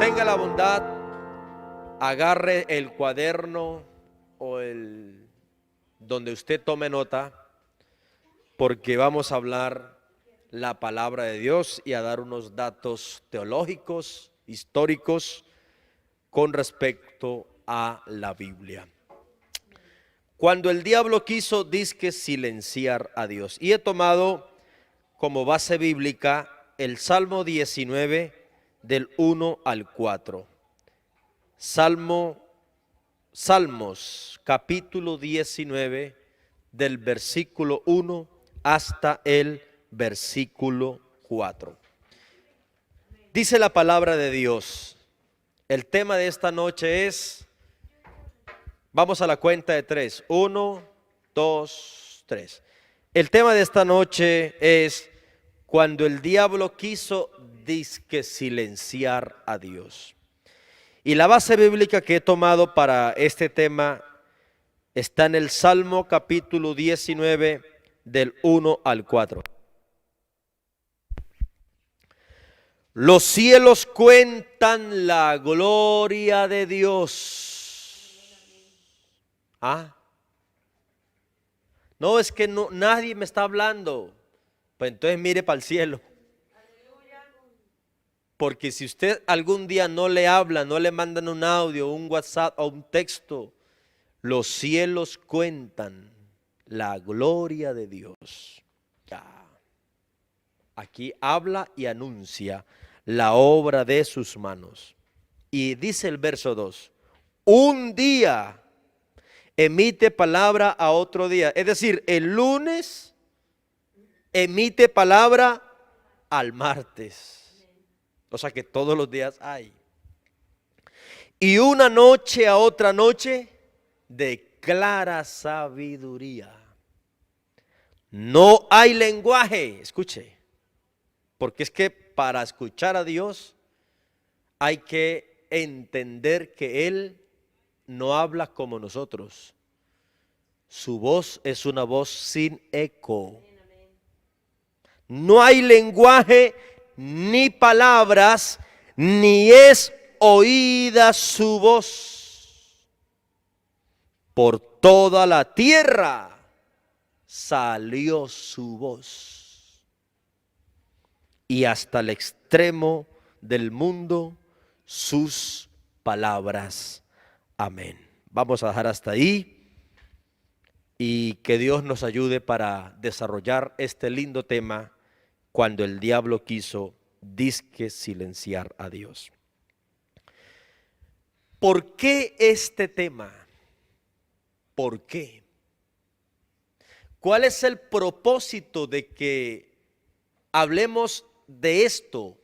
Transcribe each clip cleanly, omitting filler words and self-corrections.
tenga la bondad, agarre el cuaderno o donde usted tome nota, porque vamos a hablar la palabra de Dios y a dar unos datos teológicos, históricos, con respecto a la Biblia. Cuando el diablo quiso dizque silenciar a Dios. Y he tomado como base bíblica el Salmo 19 del 1 al 4. Salmos capítulo 19 del versículo 1 hasta el versículo 4. Dice la palabra de Dios. El tema de esta noche es, vamos a la cuenta de 3, 1, 2, 3. El tema de esta noche es cuando el diablo quiso dizque silenciar a Dios. Y la base bíblica que he tomado para este tema está en el Salmo capítulo 19 del 1 al 4. Los cielos cuentan la gloria de Dios. No, es que nadie me está hablando. Pues entonces mire para el cielo. Porque si usted algún día no le habla, no le mandan un audio, un WhatsApp o un texto, los cielos cuentan la gloria de Dios. Aquí habla y anuncia la obra de sus manos. Y dice el verso 2, un día emite palabra a otro día. Es decir, el lunes emite palabra al martes. O sea que todos los días hay. Y una noche a otra noche declara sabiduría. No hay lenguaje, escuche, porque es que para escuchar a Dios hay que entender que Él no habla como nosotros. Su voz es una voz sin eco. No hay lenguaje ni palabras, ni es oída su voz. Por toda la tierra salió su voz, y hasta el extremo del mundo sus palabras. Amén. Vamos a dejar hasta ahí y que Dios nos ayude para desarrollar este lindo tema cuando el diablo quiso dizque silenciar a Dios. ¿Por qué este tema? ¿Por qué? ¿Cuál es el propósito de que hablemos de esto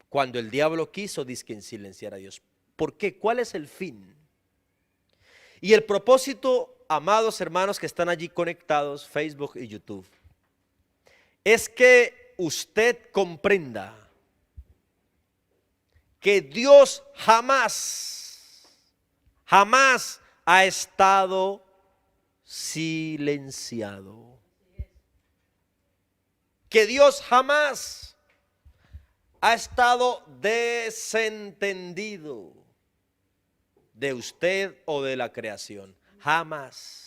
cuando el diablo quiso dizque silenciar a Dios? ¿Por qué? ¿Cuál es el fin? Y el propósito, amados hermanos que están allí conectados, Facebook y YouTube, es que usted comprenda que Dios jamás ha estado silenciado. Que Dios jamás ha estado desentendido de usted o de la creación. Jamás.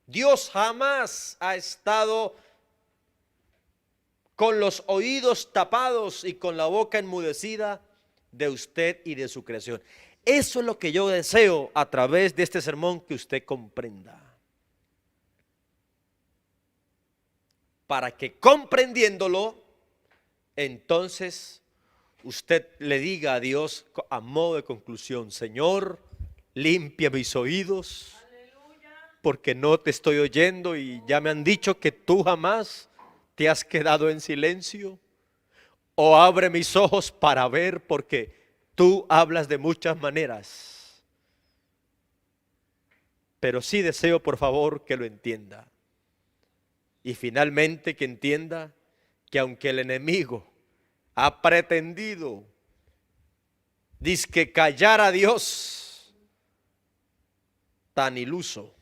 Dios jamás ha estado con los oídos tapados y con la boca enmudecida de usted y de su creación. Eso es lo que yo deseo a través de este sermón que usted comprenda. Para que comprendiéndolo, entonces usted le diga a Dios a modo de conclusión: Señor, limpia mis oídos, porque no te estoy oyendo y ya me han dicho que tú jamás te has quedado en silencio. O abre mis ojos para ver, porque tú hablas de muchas maneras. Pero sí deseo, por favor, que lo entienda. Y finalmente que entienda que aunque el enemigo ha pretendido dizque callar a Dios, tan iluso,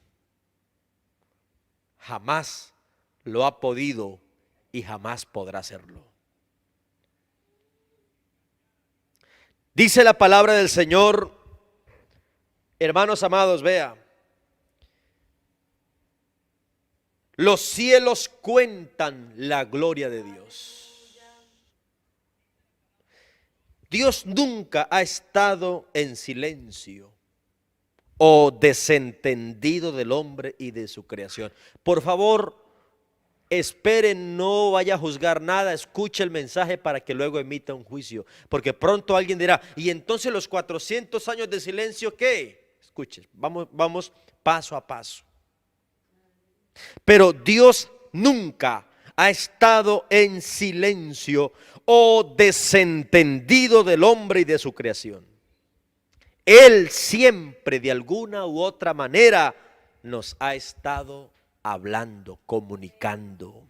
jamás lo ha podido y jamás podrá hacerlo. Dice la palabra del Señor, hermanos amados, vea. Los cielos cuentan la gloria de Dios. Dios nunca ha estado en silencio o desentendido del hombre y de su creación. Por favor, espere, no vaya a juzgar nada, escuche el mensaje para que luego emita un juicio. Porque pronto alguien dirá, ¿y entonces los 400 años de silencio qué? Escuche, vamos paso a paso. Pero Dios nunca ha estado en silencio o desentendido del hombre y de su creación. Él siempre de alguna u otra manera nos ha estado hablando, comunicando.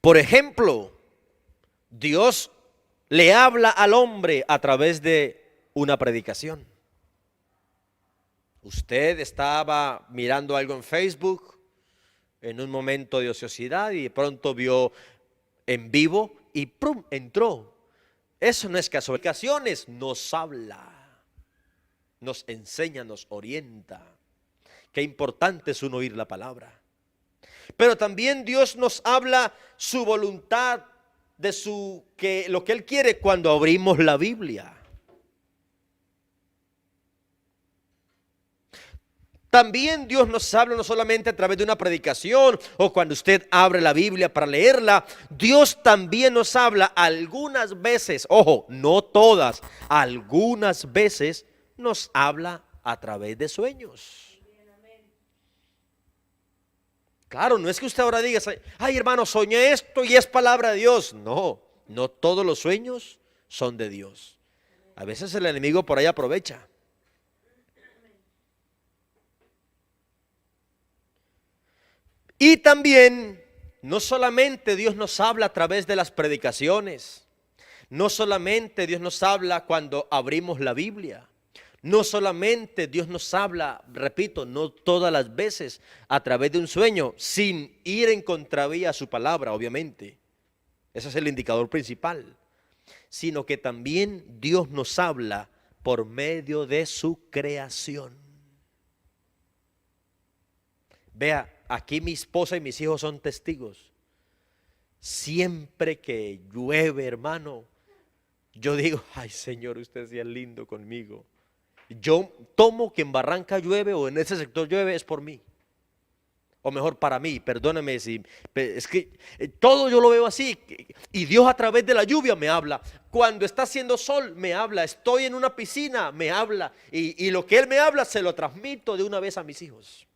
Por ejemplo, Dios le habla al hombre a través de una predicación. Usted estaba mirando algo en Facebook en un momento de ociosidad y de pronto vio en vivo y ¡prum! Entró. Eso no es casualidad. Ocasiones nos habla, nos enseña, nos orienta. Qué importante es uno oír la palabra. Pero también Dios nos habla su voluntad de lo que Él quiere cuando abrimos la Biblia. También Dios nos habla no solamente a través de una predicación o cuando usted abre la Biblia para leerla. Dios también nos habla algunas veces, ojo, no todas, algunas veces nos habla a través de sueños. Claro, no es que usted ahora diga, ay hermano, soñé esto y es palabra de Dios. No, no todos los sueños son de Dios. A veces el enemigo por ahí aprovecha. Y también, no solamente Dios nos habla a través de las predicaciones, no solamente Dios nos habla cuando abrimos la Biblia, no solamente Dios nos habla, repito, no todas las veces a través de un sueño, sin ir en contravía a su palabra, obviamente. Ese es el indicador principal. Sino que también Dios nos habla por medio de su creación. Vea, aquí mi esposa y mis hijos son testigos. Siempre que llueve, hermano, yo digo, ay Señor, usted sea lindo conmigo. Yo tomo que en Barranca llueve o en ese sector llueve es por mí. O mejor para mí, perdóneme si es que todo yo lo veo así. Y Dios a través de la lluvia me habla. Cuando está haciendo sol me habla. Estoy en una piscina, me habla. Y lo que Él me habla se lo transmito de una vez a mis hijos.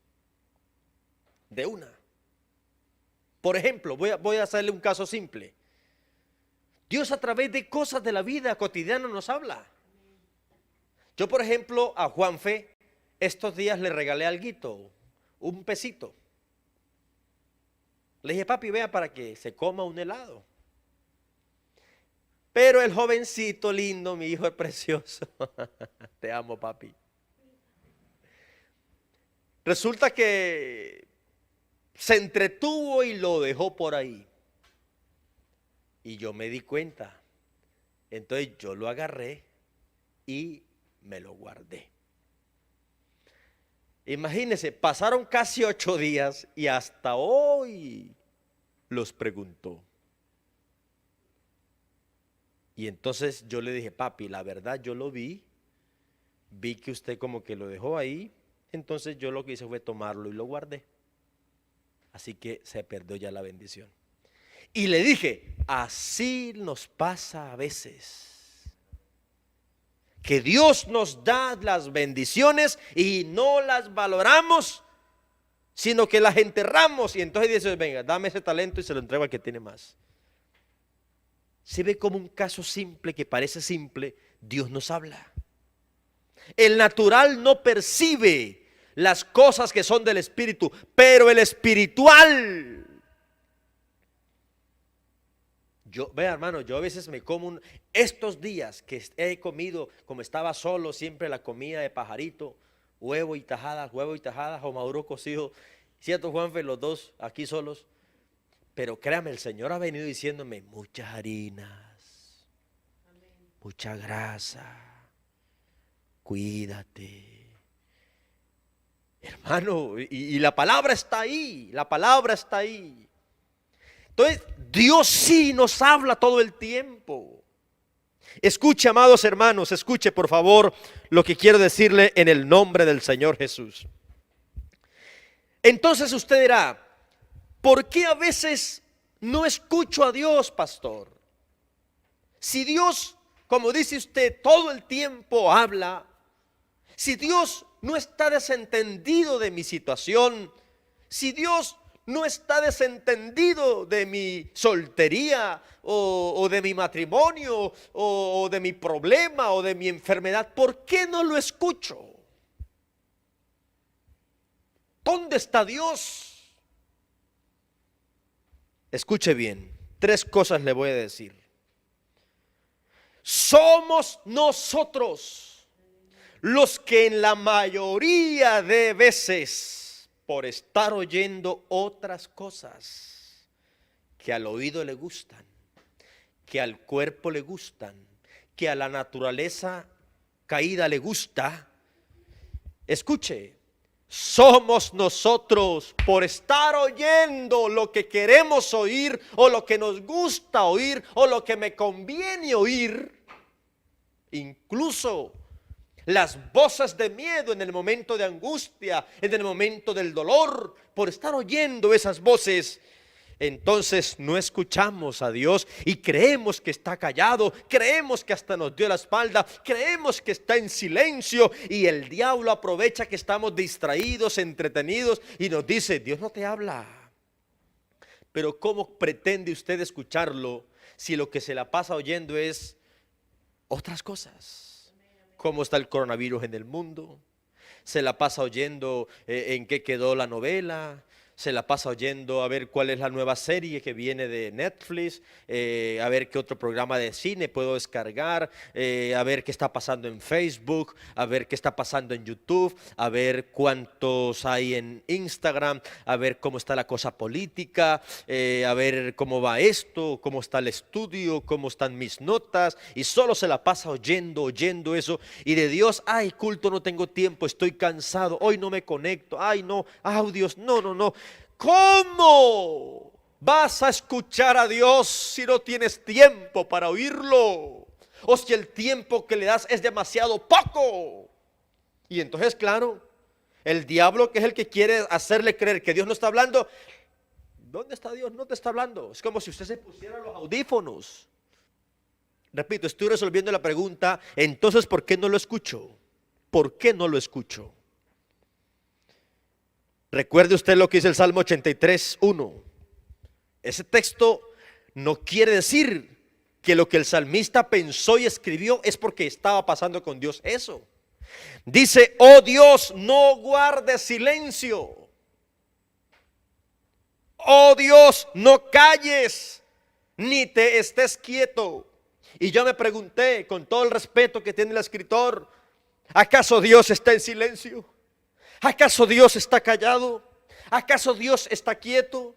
De una. Por ejemplo, voy a hacerle un caso simple. Dios a través de cosas de la vida cotidiana nos habla. Yo, por ejemplo, a Juanfe estos días le regalé alguito, un pesito. Le dije, papi, vea para que se coma un helado. Pero el jovencito lindo, mi hijo es precioso. Te amo, papi. Resulta que se entretuvo y lo dejó por ahí. Y yo me di cuenta. Entonces yo lo agarré y me lo guardé. Imagínense, pasaron casi 8 días y hasta hoy los preguntó. Y entonces yo le dije, papi, la verdad yo lo vi que usted como que lo dejó ahí, entonces yo lo que hice fue tomarlo y lo guardé. Así que se perdió ya la bendición. Y le dije, así nos pasa a veces. Que Dios nos da las bendiciones y no las valoramos, sino que las enterramos. Y entonces dice, venga, dame ese talento y se lo entrego al que tiene más. Se ve como un caso simple que parece simple, Dios nos habla. El natural no percibe las cosas que son del espíritu, pero el espiritual. Vea hermano, yo a veces me como estos días que he comido, como estaba solo, siempre la comida de pajarito, huevo y tajadas o maduro cocido, cierto Juanfe, los dos aquí solos. Pero créame, el Señor ha venido diciéndome muchas harinas. mucha grasa, cuídate. Hermano, y la palabra está ahí, la palabra está ahí. Entonces, Dios sí nos habla todo el tiempo. Escuche, amados hermanos, escuche por favor lo que quiero decirle en el nombre del Señor Jesús. Entonces usted dirá, ¿por qué a veces no escucho a Dios, pastor? Si Dios, como dice usted, todo el tiempo habla, si Dios no está desentendido de mi situación, si Dios no está desentendido de mi soltería o de mi matrimonio o de mi problema o de mi enfermedad, ¿por qué no lo escucho? ¿Dónde está Dios? Escuche bien, 3 cosas le voy a decir. Somos nosotros los que en la mayoría de veces, por estar oyendo otras cosas que al oído le gustan, que al cuerpo le gustan, que a la naturaleza caída le gusta, escuche, somos nosotros por estar oyendo lo que queremos oír o lo que nos gusta oír o lo que me conviene oír, incluso las voces de miedo en el momento de angustia, en el momento del dolor, por estar oyendo esas voces. Entonces no escuchamos a Dios y creemos que está callado, creemos que hasta nos dio la espalda, creemos que está en silencio y el diablo aprovecha que estamos distraídos, entretenidos y nos dice, Dios no te habla. Pero ¿cómo pretende usted escucharlo si lo que se la pasa oyendo es otras cosas? ¿Cómo está el coronavirus en el mundo? Se la pasa oyendo en qué quedó la novela. Se la pasa oyendo a ver cuál es la nueva serie que viene de Netflix, a ver qué otro programa de cine puedo descargar, a ver qué está pasando en Facebook, a ver qué está pasando en YouTube, a ver cuántos hay en Instagram, a ver cómo está la cosa política, a ver cómo va esto, cómo está el estudio, cómo están mis notas, y solo se la pasa oyendo eso, y de Dios, ay, culto, no tengo tiempo, estoy cansado, hoy no me conecto, ay, no, audios, no. ¿Cómo vas a escuchar a Dios si no tienes tiempo para oírlo? O si el tiempo que le das es demasiado poco. Y entonces, claro, el diablo, que es el que quiere hacerle creer que Dios no está hablando, ¿dónde está Dios? No te está hablando. Es como si usted se pusiera los audífonos. Repito, estoy resolviendo la pregunta, entonces, ¿por qué no lo escucho? ¿Por qué no lo escucho? Recuerde usted lo que dice el Salmo 83, 1. Ese texto no quiere decir que lo que el salmista pensó y escribió es porque estaba pasando con Dios eso. Dice, oh Dios, no guardes silencio. Oh Dios, no calles, ni te estés quieto. Y yo me pregunté, con todo el respeto que tiene el escritor, ¿acaso Dios está en silencio? ¿Acaso Dios está callado? ¿Acaso Dios está quieto?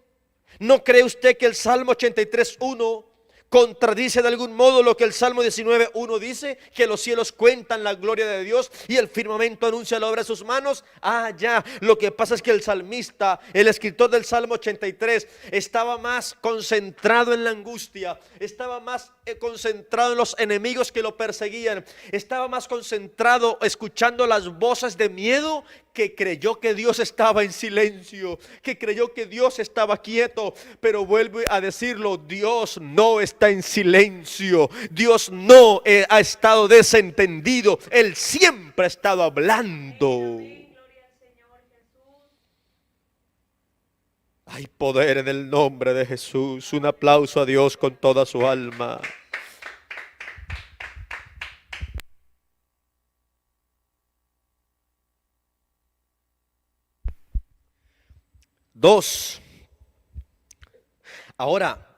¿No cree usted que el Salmo 83:1 contradice de algún modo lo que el Salmo 19:1 dice? Que los cielos cuentan la gloria de Dios y el firmamento anuncia la obra de sus manos. Ya, lo que pasa es que el salmista, el escritor del Salmo 83, estaba más concentrado en la angustia, estaba más concentrado en los enemigos que lo perseguían, estaba más concentrado escuchando las voces de miedo, que creyó que Dios estaba en silencio, que creyó que Dios estaba quieto. Pero vuelvo a decirlo, Dios no está en silencio, Dios no ha estado desentendido, Él siempre ha estado hablando. Hay poder en el nombre de Jesús. Un aplauso a Dios con toda su alma. Dos. Ahora,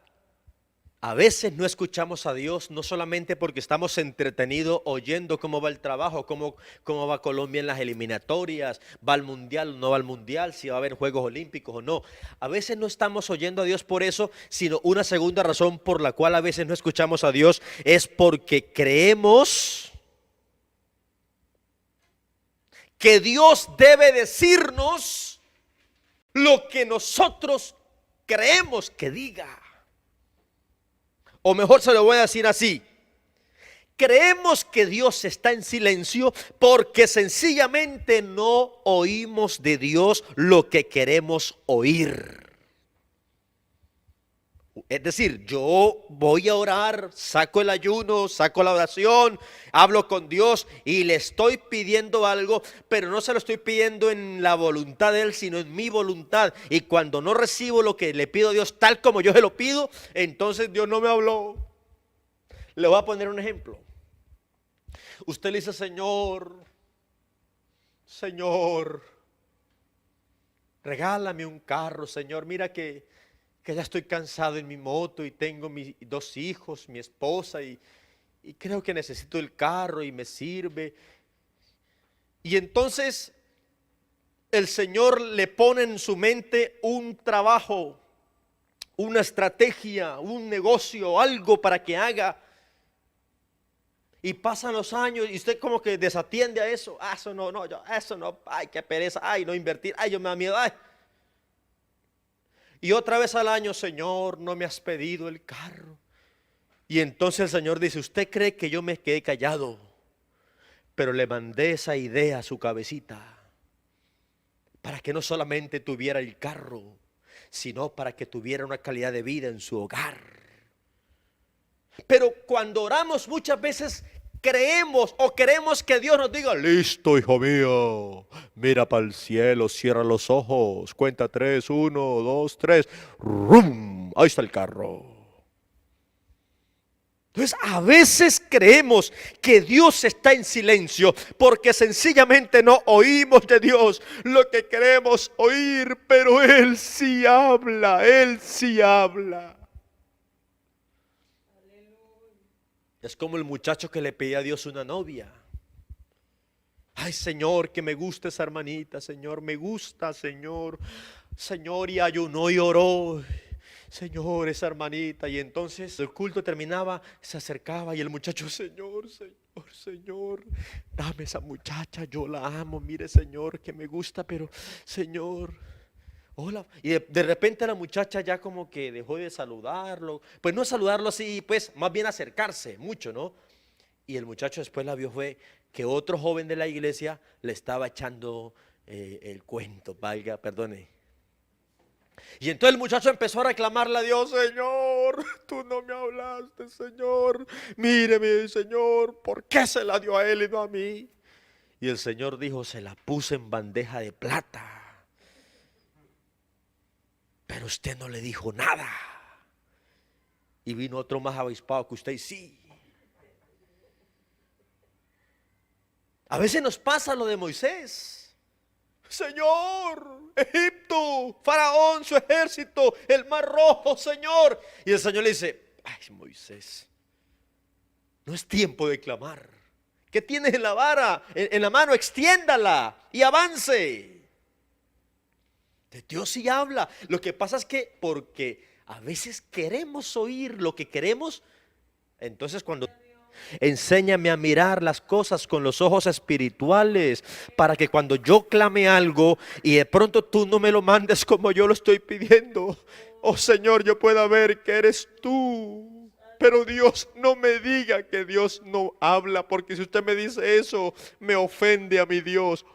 A veces no escuchamos a Dios, no solamente porque estamos entretenidos oyendo cómo va el trabajo, cómo va Colombia en las eliminatorias, va al mundial o no va al mundial, si va a haber Juegos Olímpicos o no. A veces no estamos oyendo a Dios por eso, sino una segunda razón por la cual a veces no escuchamos a Dios es porque creemos que Dios debe decirnos lo que nosotros creemos que diga. O mejor se lo voy a decir así. Creemos que Dios está en silencio porque sencillamente no oímos de Dios lo que queremos oír. Es decir, yo voy a orar, saco el ayuno, saco la oración, hablo con Dios y le estoy pidiendo algo, pero no se lo estoy pidiendo en la voluntad de Él, sino en mi voluntad. Y cuando no recibo lo que le pido a Dios tal como yo se lo pido, entonces Dios no me habló. Le voy a poner un ejemplo. Usted le dice, Señor, regálame un carro, Señor. Mira que ya estoy cansado en mi moto y tengo mis 2 hijos, mi esposa y creo que necesito el carro y me sirve. Y entonces el Señor le pone en su mente un trabajo, una estrategia, un negocio, algo para que haga. Y pasan los años y usted como que desatiende a eso. Eso no, eso no, ay, qué pereza, ay, no invertir, ay, yo me da miedo, ay. Y otra vez al año, Señor, no me has pedido el carro. Y entonces el Señor dice, usted cree que yo me quedé callado, pero le mandé esa idea a su cabecita para que no solamente tuviera el carro, sino para que tuviera una calidad de vida en su hogar. Pero cuando oramos muchas veces creemos o queremos que Dios nos diga, listo, hijo mío, mira para el cielo, cierra los ojos, cuenta 3, 1, 2, 3, ¡rum! Ahí está el carro. Entonces a veces creemos que Dios está en silencio porque sencillamente no oímos de Dios lo que queremos oír, pero Él sí habla, Él sí habla. Es como el muchacho que le pedía a Dios una novia. Ay, Señor, que me gusta esa hermanita, Señor, me gusta, Señor. Señor, y ayunó y oró. Señor, esa hermanita. Y entonces el culto terminaba, se acercaba y el muchacho, Señor, Señor, Señor, dame esa muchacha, yo la amo, mire, Señor, que me gusta, pero, Señor, hola. Y de repente la muchacha ya como que dejó de saludarlo. Pues no saludarlo así, pues más bien acercarse mucho, ¿no? Y el muchacho después la vio fue que otro joven de la iglesia le estaba echando el cuento, valga, perdone. Y entonces el muchacho empezó a reclamarle a Dios, Señor, tú no me hablaste, Señor. Míreme, Señor, ¿por qué se la dio a él y no a mí? Y el Señor dijo, se la puse en bandeja de plata. Pero usted no le dijo nada. Y vino otro más avispado que usted y sí. A veces nos pasa lo de Moisés. Señor, Egipto, Faraón, su ejército, el mar rojo, Señor. Y el Señor le dice, ay, Moisés, no es tiempo de clamar. ¿Qué tienes en la vara? En la mano, extiéndala y avance. De Dios sí habla. Lo que pasa es que porque a veces queremos oír lo que queremos, entonces cuando enséñame a mirar las cosas con los ojos espirituales para que cuando yo clame algo y de pronto tú no me lo mandes como yo lo estoy pidiendo, oh Señor, yo pueda ver que eres tú. Pero Dios, no me diga que Dios no habla, porque si usted me dice eso, me ofende a mi Dios.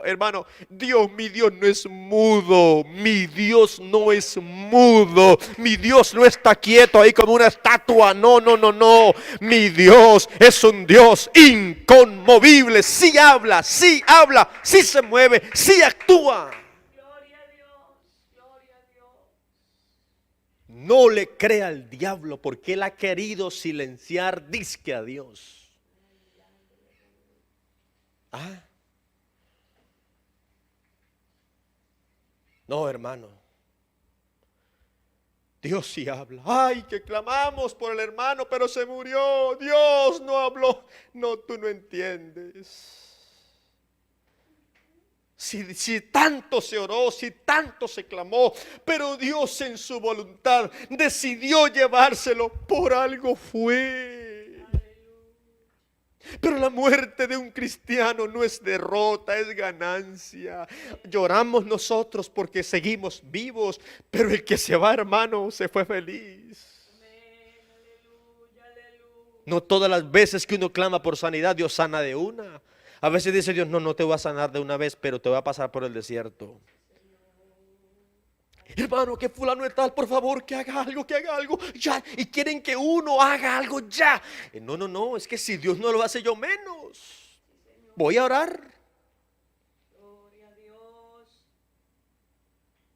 Hermano, mi Dios no es mudo, mi Dios no es mudo, mi Dios no está quieto ahí como una estatua, no, no, no, no, mi Dios es un Dios inconmovible, sí habla, sí se mueve, sí actúa. No le crea al diablo porque él ha querido silenciar dizque a Dios. ¿Ah? No, hermano. Dios sí habla. Ay, que clamamos por el hermano, pero se murió. Dios no habló. No, tú no entiendes. Si tanto se oró, si tanto se clamó, pero Dios en su voluntad decidió llevárselo, por algo fue. Pero la muerte de un cristiano no es derrota, es ganancia. Lloramos nosotros porque seguimos vivos, pero el que se va, hermano, se fue feliz. No todas las veces que uno clama por sanidad, Dios sana de una. A veces dice Dios, no, no te voy a sanar de una vez, pero te voy a pasar por el desierto. Hermano, que fulano de tal, por favor, que haga algo, ya. Y quieren que uno haga algo ya. No, no, no, es que si Dios no lo hace, yo menos. Voy a orar.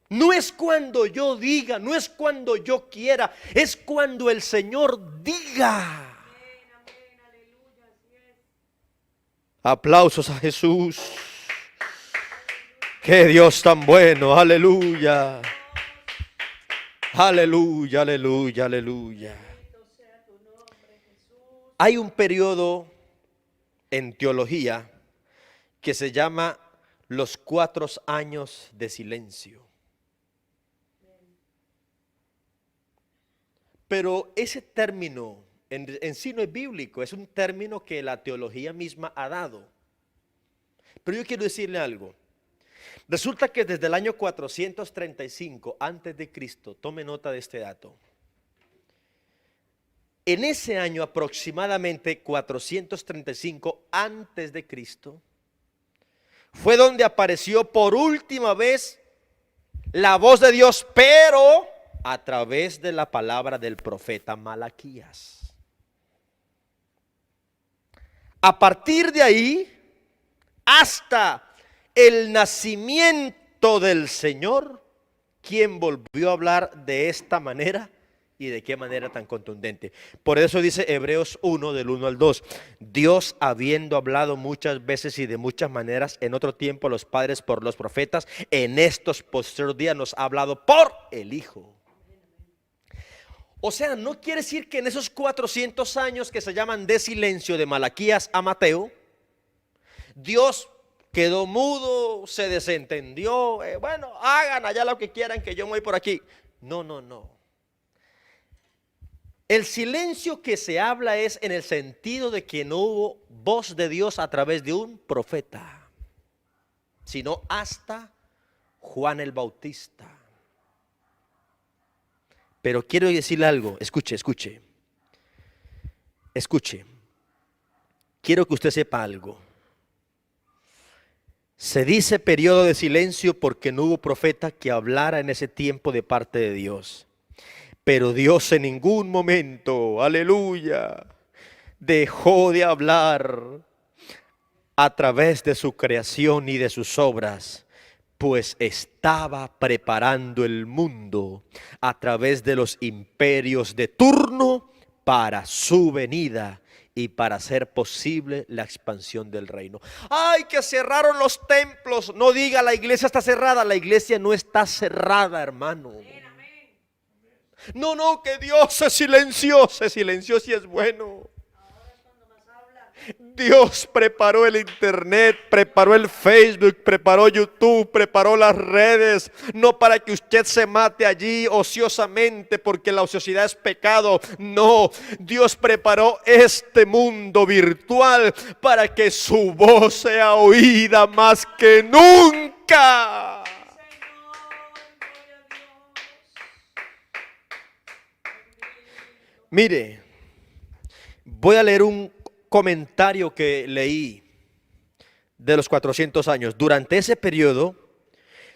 No es cuando yo diga, no es cuando yo quiera, es cuando el Señor diga. Aplausos a Jesús. Qué Dios tan bueno, aleluya. Aleluya, aleluya, aleluya. Hay un periodo en teología que se llama los 4 años de silencio. Pero ese término en sí no es bíblico, es un término que la teología misma ha dado. Pero yo quiero decirle algo. Resulta que desde el año 435 antes de Cristo, tome nota de este dato. En ese año aproximadamente 435 antes de Cristo, fue donde apareció por última vez la voz de Dios, pero a través de la palabra del profeta Malaquías. A partir de ahí, hasta el nacimiento del Señor, ¿quién volvió a hablar de esta manera? ¿Y de qué manera tan contundente? Por eso dice Hebreos 1, del 1 al 2. Dios, habiendo hablado muchas veces y de muchas maneras en otro tiempo a los padres por los profetas, en estos postreros días nos ha hablado por el Hijo. O sea, no quiere decir que en esos 400 años que se llaman de silencio de Malaquías a Mateo, Dios quedó mudo, se desentendió, bueno, hagan allá lo que quieran, que yo me voy por aquí. No, no, no. El silencio que se habla es en el sentido de que no hubo voz de Dios a través de un profeta, sino hasta Juan el Bautista. Pero quiero decirle algo, escuche. Quiero que usted sepa algo. Se dice periodo de silencio porque no hubo profeta que hablara en ese tiempo de parte de Dios. Pero Dios en ningún momento, aleluya, dejó de hablar a través de su creación y de sus obras, pues estaba preparando el mundo a través de los imperios de turno para su venida y para hacer posible la expansión del reino. ¡Ay, que cerraron los templos! No diga la iglesia está cerrada, la iglesia no está cerrada, hermano. No, que Dios se silenció si es bueno. Dios preparó el internet, preparó el Facebook, preparó YouTube, preparó las redes, no para que usted se mate allí ociosamente porque la ociosidad es pecado. No, Dios preparó este mundo virtual para que su voz sea oída más que nunca. Mire, voy a leer un comentario que leí de los 400 años. Durante ese periodo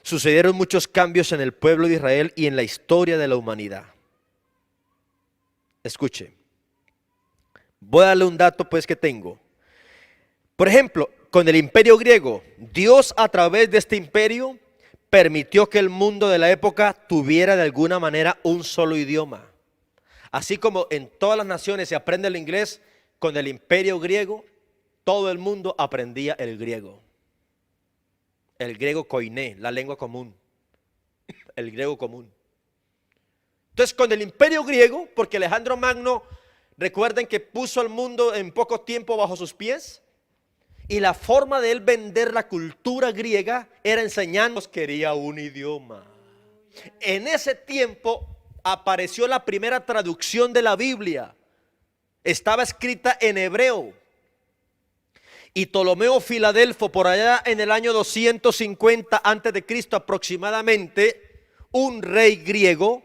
sucedieron muchos cambios en el pueblo de Israel y en la historia de la humanidad. Escuche, voy a darle un dato pues que tengo. Por ejemplo, con el imperio griego, Dios a través de este imperio permitió que el mundo de la época tuviera de alguna manera un solo idioma. Así como en todas las naciones se aprende el inglés, con el imperio griego, todo el mundo aprendía el griego. El griego koiné, la lengua común. El griego común. Entonces con el imperio griego, porque Alejandro Magno, recuerden que puso al mundo en poco tiempo bajo sus pies, y la forma de él vender la cultura griega era enseñando, quería un idioma. En ese tiempo apareció la primera traducción de la Biblia, estaba escrita en hebreo. Y Ptolomeo Filadelfo, por allá en el año 250 antes de Cristo aproximadamente, un rey griego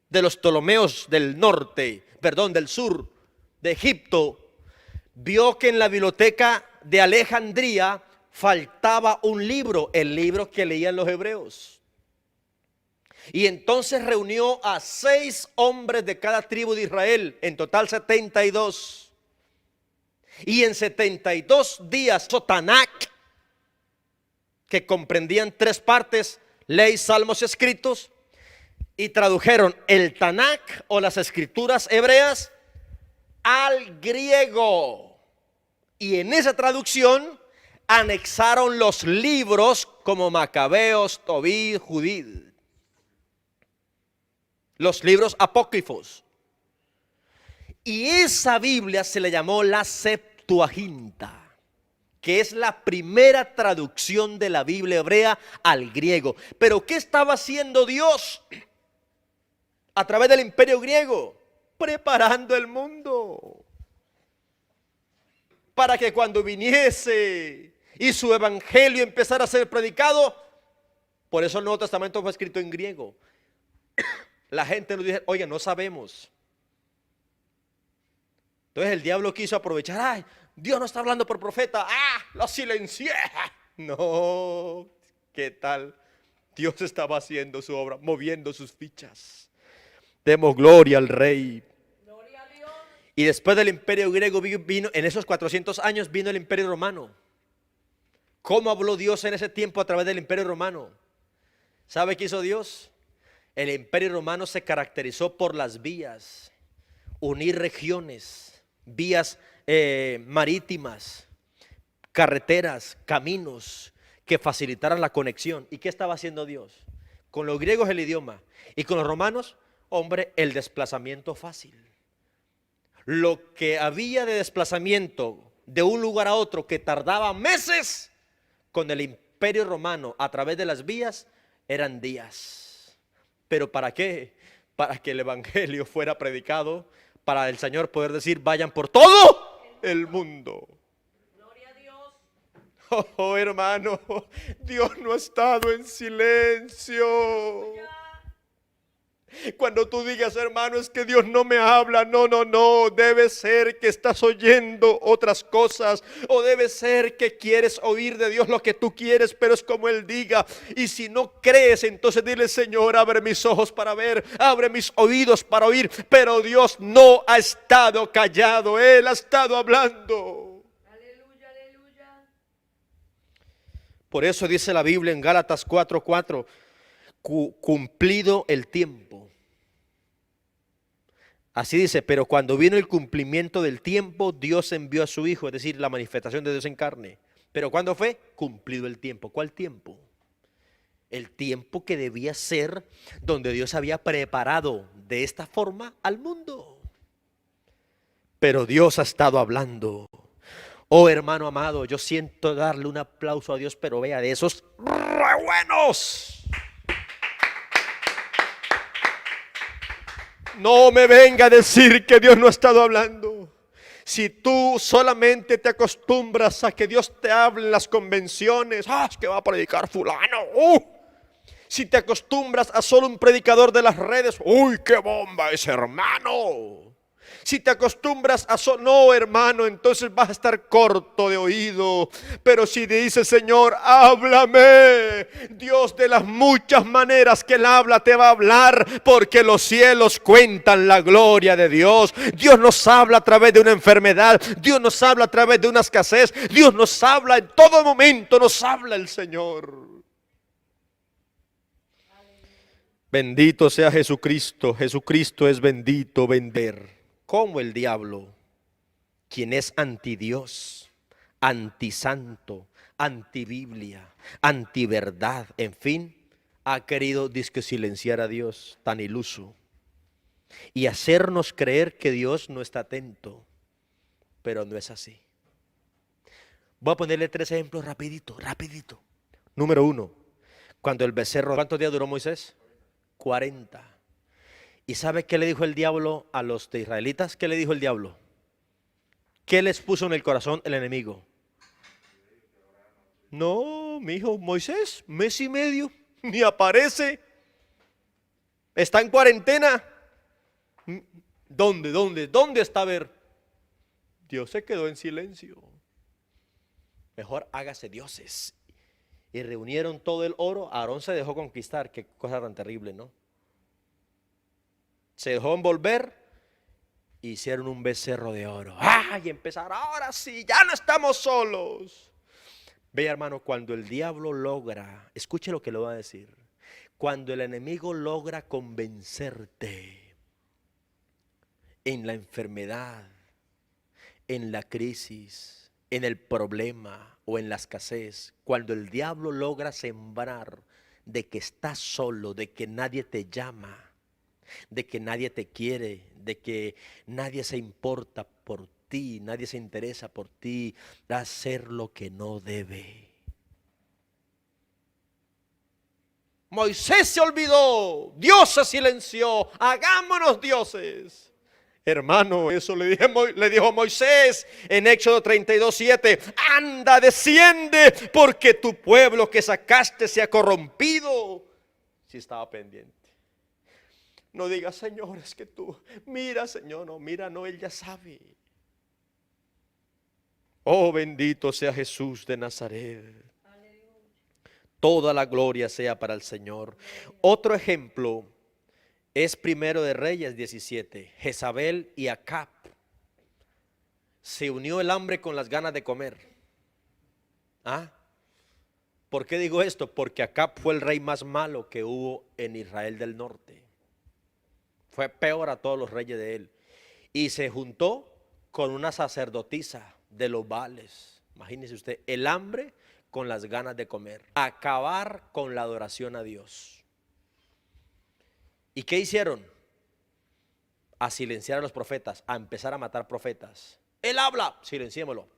de los Ptolomeos del norte, perdón, del sur de Egipto, vio que en la biblioteca de Alejandría faltaba un libro, el libro que leían los hebreos. Y entonces reunió a 6 hombres de cada tribu de Israel, en total 72. Y en 72 días, Tanakh, que comprendían 3 partes, ley, salmos y escritos, y tradujeron el Tanakh o las escrituras hebreas al griego. Y en esa traducción anexaron los libros como Macabeos, Tobit, Judith, los libros apócrifos. Y esa Biblia se le llamó la Septuaginta, que es la primera traducción de la Biblia hebrea al griego. Pero ¿qué estaba haciendo Dios a través del imperio griego? Preparando el mundo para que cuando viniese y su evangelio empezara a ser predicado. Por eso el Nuevo Testamento fue escrito en griego. La gente nos dice, oye, no sabemos. Entonces el diablo quiso aprovechar, ay, Dios no está hablando por profeta, lo silencié. No, ¿qué tal? Dios estaba haciendo su obra, moviendo sus fichas. Demos gloria al Rey. Gloria a Dios. Y después del imperio griego vino, en esos 400 años vino el imperio romano. ¿Cómo habló Dios en ese tiempo a través del imperio romano? ¿Sabe qué hizo Dios? El imperio romano se caracterizó por las vías, unir regiones, vías marítimas, carreteras, caminos que facilitaran la conexión. ¿Y qué estaba haciendo Dios? Con los griegos el idioma y con los romanos, hombre, el desplazamiento fácil. Lo que había de desplazamiento de un lugar a otro que tardaba meses, con el imperio romano a través de las vías eran días. ¿Pero para qué? Para que el evangelio fuera predicado, para el Señor poder decir, vayan por todo el mundo. Gloria a Dios. Oh, hermano, Dios no ha estado en silencio. Cuando tú digas, hermano, es que Dios no me habla, no, debe ser que estás oyendo otras cosas, o debe ser que quieres oír de Dios lo que tú quieres, pero es como Él diga. Y si no crees, entonces dile, Señor, abre mis ojos para ver, abre mis oídos para oír. Pero Dios no ha estado callado, Él ha estado hablando. Aleluya, aleluya. Por eso dice la Biblia en Gálatas 4:4, cumplido el tiempo. Así dice, pero cuando vino el cumplimiento del tiempo, Dios envió a su Hijo, es decir, la manifestación de Dios en carne. Pero ¿cuándo fue? Cumplido el tiempo. ¿Cuál tiempo? El tiempo que debía ser donde Dios había preparado de esta forma al mundo. Pero Dios ha estado hablando. Oh, hermano amado, yo siento darle un aplauso a Dios, pero vea, de esos re buenos. No me venga a decir que Dios no ha estado hablando. Si tú solamente te acostumbras a que Dios te hable en las convenciones, es que va a predicar fulano. Si te acostumbras a solo un predicador de las redes, uy, qué bomba ese hermano. Si te acostumbras a no, hermano, entonces vas a estar corto de oído. Pero si dices, Señor, háblame, Dios de las muchas maneras que Él habla te va a hablar, porque los cielos cuentan la gloria de Dios. Dios nos habla a través de una enfermedad, Dios nos habla a través de una escasez, Dios nos habla en todo momento, nos habla el Señor. Bendito sea Jesucristo, Jesucristo es bendito, vender. Como el diablo, quien es antidios, antisanto, antibiblia, antiverdad, en fin, ha querido disque silenciar a Dios, tan iluso. y hacernos creer que Dios no está atento, pero no es así. Voy a ponerle 3 ejemplos rapidito. Número 1, cuando el becerro, ¿cuántos días duró Moisés? 40. ¿Y sabe qué le dijo el diablo a los de israelitas? ¿Qué le dijo el diablo? ¿Qué les puso en el corazón el enemigo? No, mi hijo Moisés, 1 mes y medio, ni aparece, está en cuarentena. ¿Dónde está? A ver, Dios se quedó en silencio. Mejor hágase dioses. Y reunieron todo el oro. Aarón se dejó conquistar. Qué cosa tan terrible, ¿no? Se dejó envolver. Hicieron un becerro de oro. ¡Ah! Y empezaron. Ahora sí, ya no estamos solos. Vea, hermano, cuando el diablo logra, escuche lo que le voy a decir. Cuando el enemigo logra convencerte en la enfermedad, en la crisis, en el problema o en la escasez, cuando el diablo logra sembrar de que estás solo, de que nadie te llama, de que nadie te quiere, de que nadie se importa por ti, nadie se interesa por ti, da a hacer lo que no debe. Moisés se olvidó, Dios se silenció, hagámonos dioses. Hermano, eso le dijo Moisés en Éxodo 32:7. Anda, desciende, porque tu pueblo que sacaste se ha corrompido. Si estaba pendiente. No digas, Señor, es que tú, mira, Señor, no, mira, no, Él ya sabe. Oh, bendito sea Jesús de Nazaret. Toda la gloria sea para el Señor. Otro ejemplo es Primero de Reyes 17. Jezabel y Acab. Se unió el hambre con las ganas de comer. ¿Ah? ¿Por qué digo esto? Porque Acab fue el rey más malo que hubo en Israel del norte. Fue peor a todos los reyes de él. Y se juntó con una sacerdotisa de los Baales. Imagínese usted, el hambre con las ganas de comer. Acabar con la adoración a Dios. ¿Y qué hicieron? A silenciar a los profetas, a empezar a matar profetas. Él habla, silenciémoslo.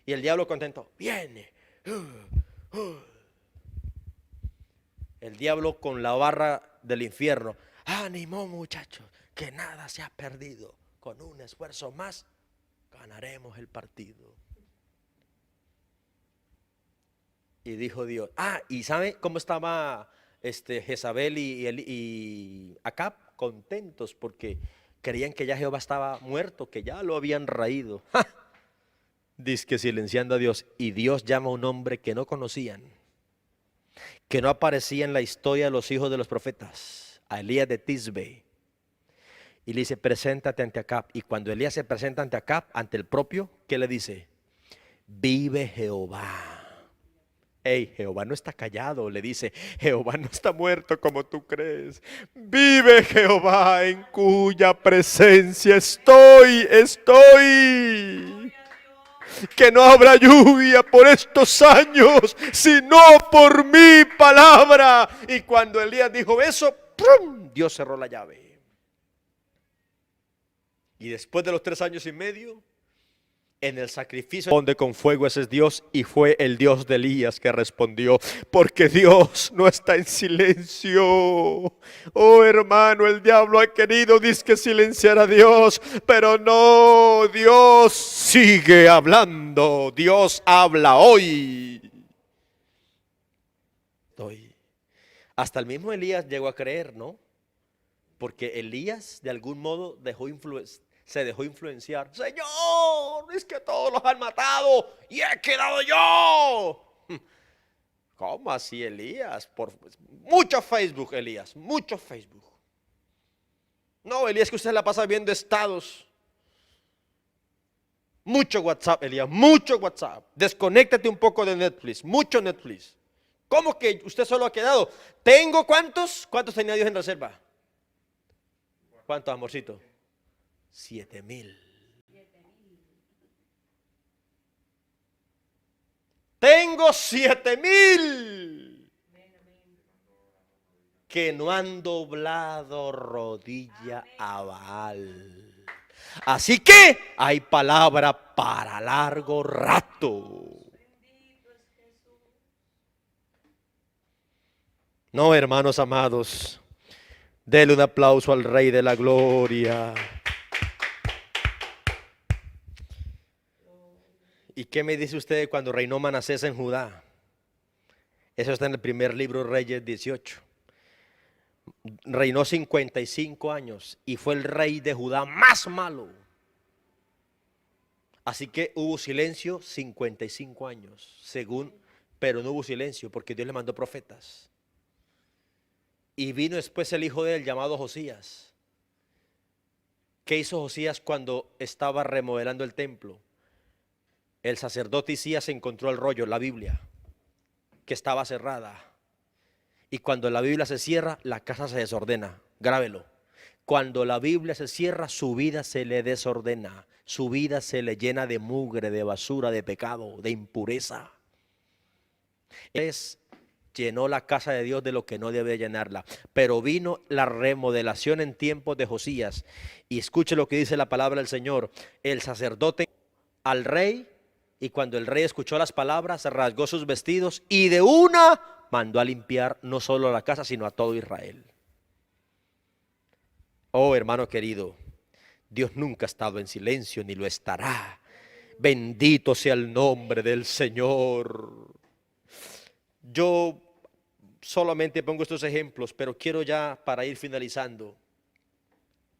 Y el diablo contento, viene. El diablo con la barra del infierno. Ánimo, muchachos, que nada se ha perdido. Con un esfuerzo más, ganaremos el partido. Y dijo Dios. ¿Y sabe cómo estaba Jezabel y Acab? Contentos porque creían que ya Jehová estaba muerto, que ya lo habían raído. Dice que silenciando a Dios. Y Dios llama a un hombre que no conocían, que no aparecía en la historia de los hijos de los profetas, a Elías de Tisbe. Y le dice, preséntate ante Acab. Y cuando Elías se presenta ante Acab, ante el propio, ¿qué le dice? Vive Jehová. Hey, Jehová no está callado, le dice, Jehová no está muerto como tú crees. Vive Jehová en cuya presencia estoy. Que no habrá lluvia por estos años, sino por mi palabra. Y cuando Elías dijo eso, ¡prum!, Dios cerró la llave. Y después de los 3 años y medio, en el sacrificio responde con fuego, ese es Dios, y fue el Dios de Elías que respondió, porque Dios no está en silencio. Oh, hermano, el diablo ha querido dizque silenciar a Dios, pero no, Dios sigue hablando. Dios habla hoy. Hasta el mismo Elías llegó a creer, ¿no? Porque Elías de algún modo se dejó influenciar. Señor, es que todos los han matado y he quedado yo. ¿Cómo así, Elías? Mucho Facebook, Elías, mucho Facebook. No, Elías, que usted la pasa viendo estados. Mucho WhatsApp, Elías, mucho WhatsApp. Desconéctate un poco de Netflix, mucho Netflix. ¿Cómo que usted solo ha quedado? ¿Tengo cuántos? ¿Cuántos tenía Dios en reserva? ¿Cuántos, amorcito? 7,000. Tengo 7,000. que no han doblado rodilla a Baal. Así que hay palabra para largo rato. No, hermanos amados, denle un aplauso al Rey de la Gloria. ¿Y qué me dice usted cuando reinó Manasés en Judá? Eso está en el primer libro, Reyes 18. Reinó 55 años y fue el rey de Judá más malo. Así que hubo silencio 55 años, pero no hubo silencio porque Dios le mandó profetas. Y vino después el hijo de él llamado Josías. ¿Qué hizo Josías cuando estaba remodelando el templo? El sacerdote Isías encontró el rollo, la Biblia, que estaba cerrada. Y cuando la Biblia se cierra, la casa se desordena. Grábelo. Cuando la Biblia se cierra, su vida se le desordena. Su vida se le llena de mugre, de basura, de pecado, de impureza. Llenó la casa de Dios de lo que no debe llenarla. Pero vino la remodelación en tiempos de Josías. Y escuche lo que dice la palabra del Señor. El sacerdote al rey, y cuando el rey escuchó las palabras, rasgó sus vestidos y de una mandó a limpiar no solo la casa, sino a todo Israel. Oh, hermano querido, Dios nunca ha estado en silencio ni lo estará. Bendito sea el nombre del Señor. Yo solamente pongo estos ejemplos, pero quiero ya, para ir finalizando,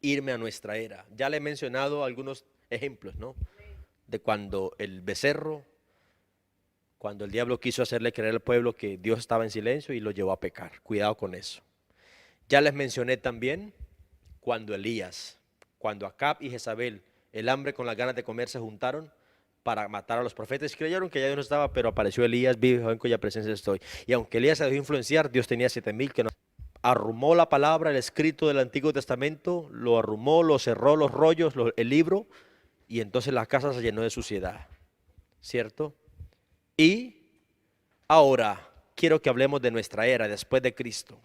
irme a nuestra era. Ya le he mencionado algunos ejemplos, ¿no? De cuando el becerro, cuando el diablo quiso hacerle creer al pueblo que Dios estaba en silencio y lo llevó a pecar. Cuidado con eso. Ya les mencioné también cuando Elías, cuando Acab y Jezabel, el hambre con las ganas de comer, se juntaron para matar a los profetas. Creyeron que ya Dios no estaba, pero apareció Elías, vive en cuya presencia estoy. Y aunque Elías se dejó influenciar, Dios tenía 7,000 que no. Arrumó la palabra, el escrito del Antiguo Testamento, lo arrumó, lo cerró, los rollos, el libro, y entonces la casa se llenó de suciedad, ¿cierto? Y ahora quiero que hablemos de nuestra era después de Cristo.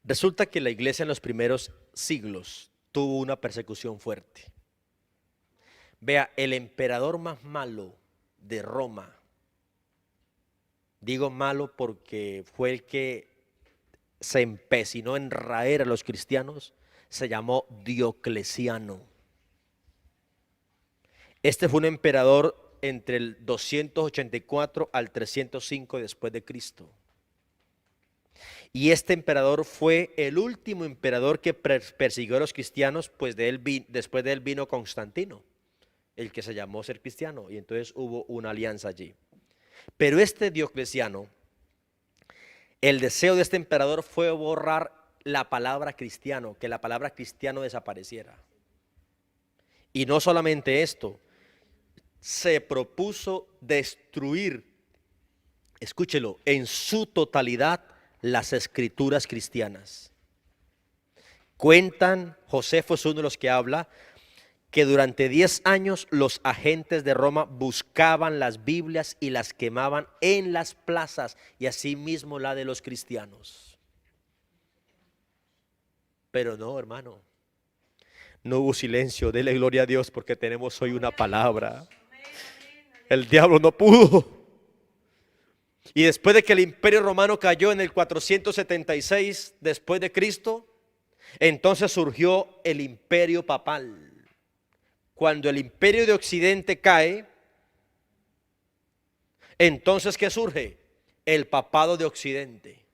Resulta que la iglesia en los primeros siglos tuvo una persecución fuerte. Vea, el emperador más malo de Roma, digo malo porque fue el que se empecinó en raer a los cristianos, se llamó Diocleciano. Este fue un emperador entre el 284 al 305 después de Cristo. Y este emperador fue el último emperador que persiguió a los cristianos, pues después de él vino Constantino, el que se llamó ser cristiano, y entonces hubo una alianza allí. Pero este Diocleciano, el deseo de este emperador fue borrar la palabra cristiano, que la palabra cristiano desapareciera. Y no solamente esto, se propuso destruir, escúchelo, en su totalidad las escrituras cristianas. Cuentan, Josefo es uno de los que habla, que durante 10 años los agentes de Roma buscaban las Biblias y las quemaban en las plazas, y asimismo la de los cristianos. Pero no, hermano, no hubo silencio. Dele gloria a Dios porque tenemos hoy una palabra. El diablo no pudo. Y después de que el imperio romano cayó en el 476 después de Cristo, entonces surgió el imperio papal. Cuando el imperio de Occidente cae, entonces ¿qué surge? El papado de Occidente,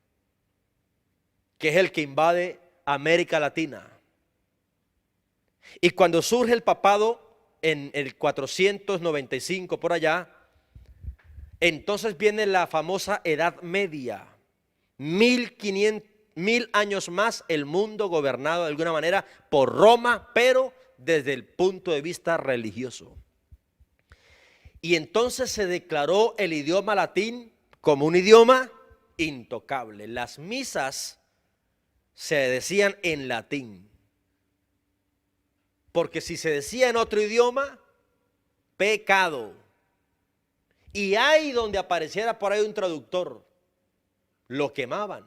que es el que invade América Latina. Y cuando surge el papado en el 495 por allá, entonces viene la famosa Edad Media. 1500 años más, el mundo gobernado de alguna manera por Roma, pero desde el punto de vista religioso. Y entonces se declaró el idioma latín como un idioma intocable. Las misas se decían en latín, porque si se decía en otro idioma, pecado. Y ahí donde apareciera por ahí un traductor, lo quemaban.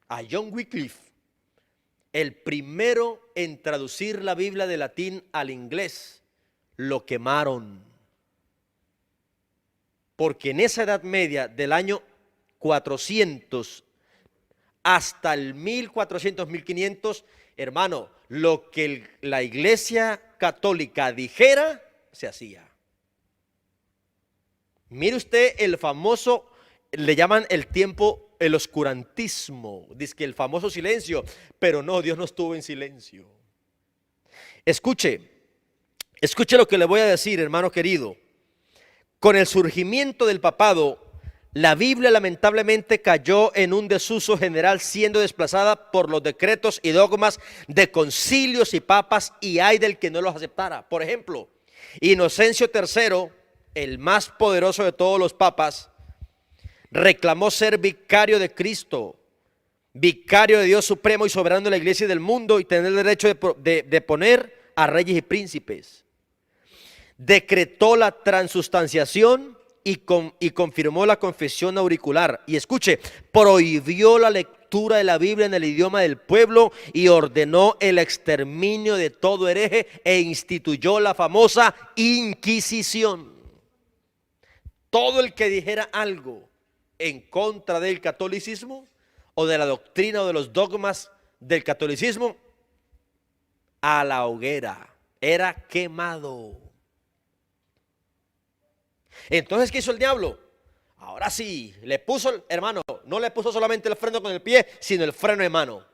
a John Wycliffe, el primero en traducir la Biblia de latín al inglés, lo quemaron. Porque en esa Edad Media, del año 400 hasta el 1400, 1500, hermano, lo que la Iglesia Católica dijera, se hacía. Mire usted el famoso, le llaman el tiempo, el oscurantismo, dice que el famoso silencio, pero no, Dios no estuvo en silencio. Escuche lo que le voy a decir, hermano querido. Con el surgimiento del papado, la Biblia lamentablemente cayó en un desuso general, siendo desplazada por los decretos y dogmas de concilios y papas, y hay del que no los aceptara. Por ejemplo, Inocencio III, el más poderoso de todos los papas, reclamó ser vicario de Cristo, vicario de Dios supremo y soberano de la iglesia y del mundo, y tener el derecho de poner a reyes y príncipes. Decretó la transustanciación y confirmó la confesión auricular. Y escuche, prohibió la lectura de la Biblia en el idioma del pueblo y ordenó el exterminio de todo hereje e instituyó la famosa Inquisición. Todo el que dijera algo en contra del catolicismo o de la doctrina o de los dogmas del catolicismo, a la hoguera, era quemado. Entonces, ¿qué hizo el diablo? Ahora sí, le puso, hermano, no le puso solamente el freno con el pie, sino el freno de mano.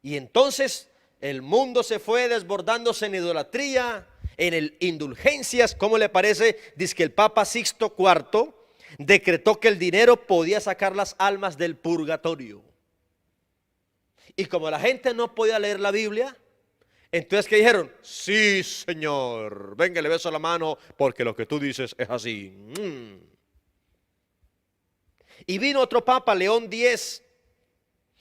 Y entonces el mundo se fue desbordándose en idolatría, en indulgencias. ¿Cómo le parece? Dice que el Papa Sixto IV decretó que el dinero podía sacar las almas del purgatorio. Y como la gente no podía leer la Biblia, entonces, ¿qué dijeron? Sí, Señor, venga, le beso la mano porque lo que tú dices es así. Y vino otro papa, León X,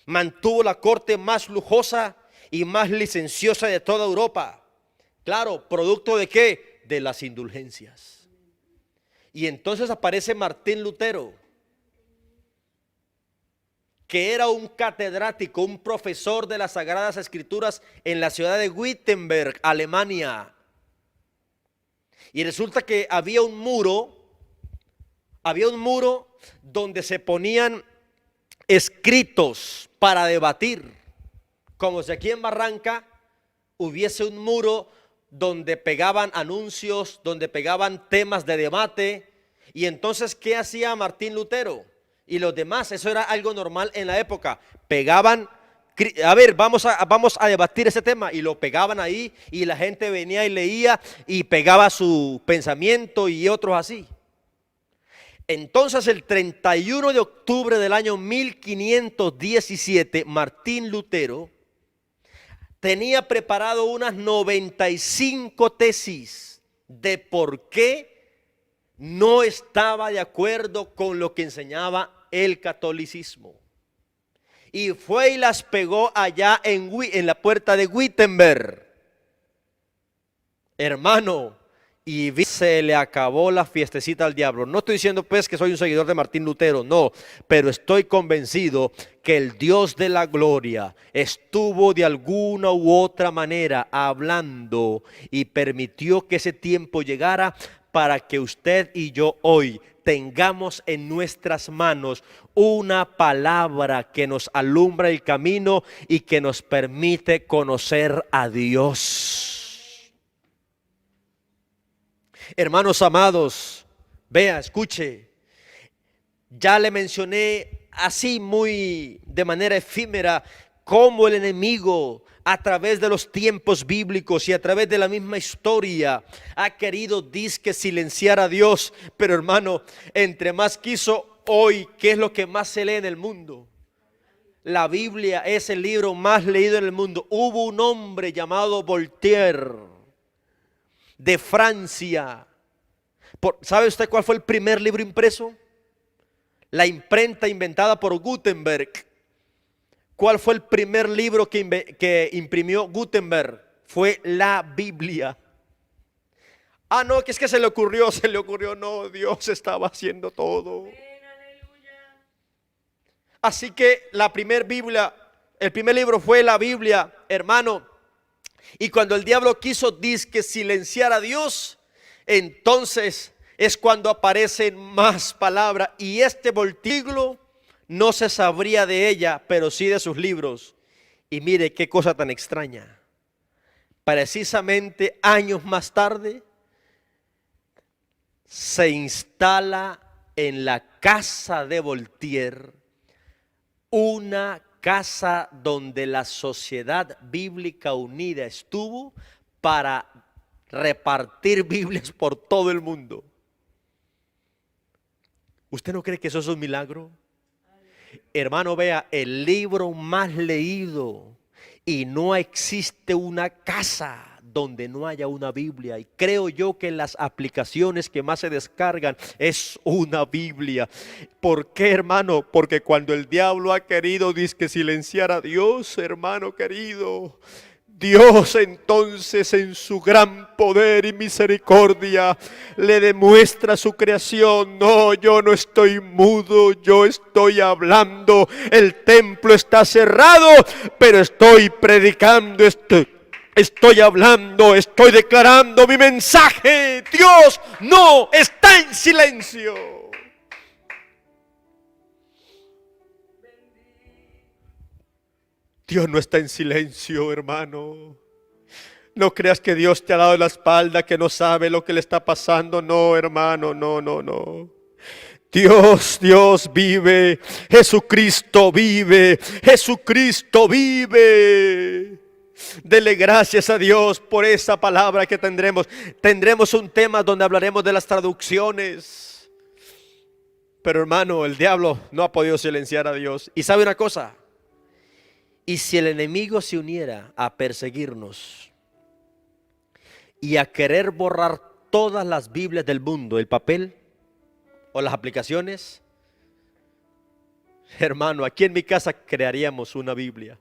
mantuvo la corte más lujosa y más licenciosa de toda Europa. Claro, ¿producto de qué? De las indulgencias. Y entonces aparece Martín Lutero, que era un catedrático, un profesor de las Sagradas Escrituras en la ciudad de Wittenberg, Alemania. Y resulta que había un muro donde se ponían escritos para debatir, como si aquí en Barranca hubiese un muro donde pegaban anuncios, donde pegaban temas de debate. Y entonces, ¿qué hacía Martín Lutero y los demás? Eso era algo normal en la época. Pegaban, a ver, vamos a debatir ese tema, y lo pegaban ahí, y la gente venía y leía y pegaba su pensamiento y otros así. Entonces, el 31 de octubre del año 1517, Martín Lutero tenía preparado unas 95 tesis de por qué no estaba de acuerdo con lo que enseñaba el catolicismo. Y fue y las pegó allá en la puerta de Wittenberg. Hermano, y se le acabó la fiestecita al diablo. No estoy diciendo pues que soy un seguidor de Martín Lutero, no, pero estoy convencido que el Dios de la gloria estuvo de alguna u otra manera hablando y permitió que ese tiempo llegara para que usted y yo hoy tengamos en nuestras manos una palabra que nos alumbra el camino y que nos permite conocer a Dios. Hermanos amados, vea, escuche, ya le mencioné así muy de manera efímera cómo el enemigo a través de los tiempos bíblicos y a través de la misma historia ha querido disque silenciar a Dios. Pero hermano, entre más quiso hoy, ¿qué es lo que más se lee en el mundo? La Biblia es el libro más leído en el mundo. Hubo un hombre llamado Voltaire de Francia. ¿Sabe usted cuál fue el primer libro impreso? La imprenta inventada por Gutenberg. ¿Cuál fue el primer libro que imprimió Gutenberg? Fue la Biblia. Ah, no, que es que se le ocurrió, no, Dios estaba haciendo todo. Así que la primer Biblia, el primer libro fue la Biblia, hermano. Y cuando el diablo quiso dizque silenciar a Dios, entonces es cuando aparecen más palabras. Y este voltículo no se sabría de ella, pero sí de sus libros. Y mire qué cosa tan extraña. Precisamente años más tarde se instala en la casa de Voltaire, una casa donde la Sociedad Bíblica Unida estuvo para repartir Biblias por todo el mundo. ¿Usted no cree que eso es un milagro? Hermano, vea, el libro más leído, y no existe una casa donde no haya una Biblia. Y creo yo que las aplicaciones que más se descargan es una Biblia. ¿Por qué, hermano? Porque cuando el diablo ha querido dizque silenciar a Dios, hermano querido, Dios entonces en su gran poder y misericordia le demuestra su creación. No, yo no estoy mudo, yo estoy hablando. El templo está cerrado, pero estoy predicando, estoy hablando, estoy declarando mi mensaje. Dios no está en silencio. Dios no está en silencio, hermano. No creas que Dios te ha dado la espalda, que no sabe lo que le está pasando. No, hermano, no. Dios vive. Jesucristo vive. Jesucristo vive. Dele gracias a Dios por esa palabra que tendremos. Tendremos un tema donde hablaremos de las traducciones. Pero hermano, el diablo no ha podido silenciar a Dios. Y sabe una cosa. Y si el enemigo se uniera a perseguirnos y a querer borrar todas las Biblias del mundo, el papel o las aplicaciones, hermano, aquí en mi casa crearíamos una Biblia.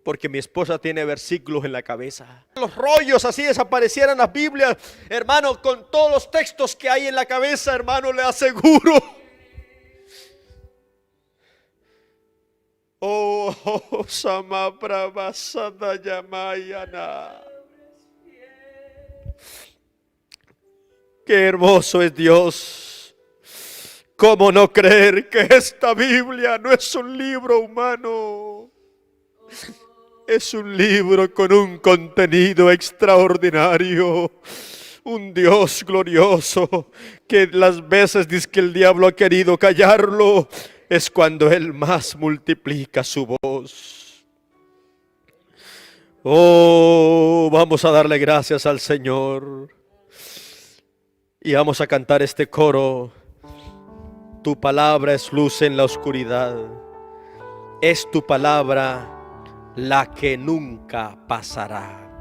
Porque mi esposa tiene versículos en la cabeza. Los rollos así desaparecieran las Biblias, hermano, con todos los textos que hay en la cabeza, hermano, le aseguro. Oh, Sama Prabhasada Yamayana. Qué hermoso es Dios. ¿Cómo no creer que esta Biblia no es un libro humano? Es un libro con un contenido extraordinario. Un Dios glorioso que las veces dice que el diablo ha querido callarlo, es cuando Él más multiplica su voz. Oh, vamos a darle gracias al Señor. Y vamos a cantar este coro. Tu palabra es luz en la oscuridad. Es tu palabra la que nunca pasará.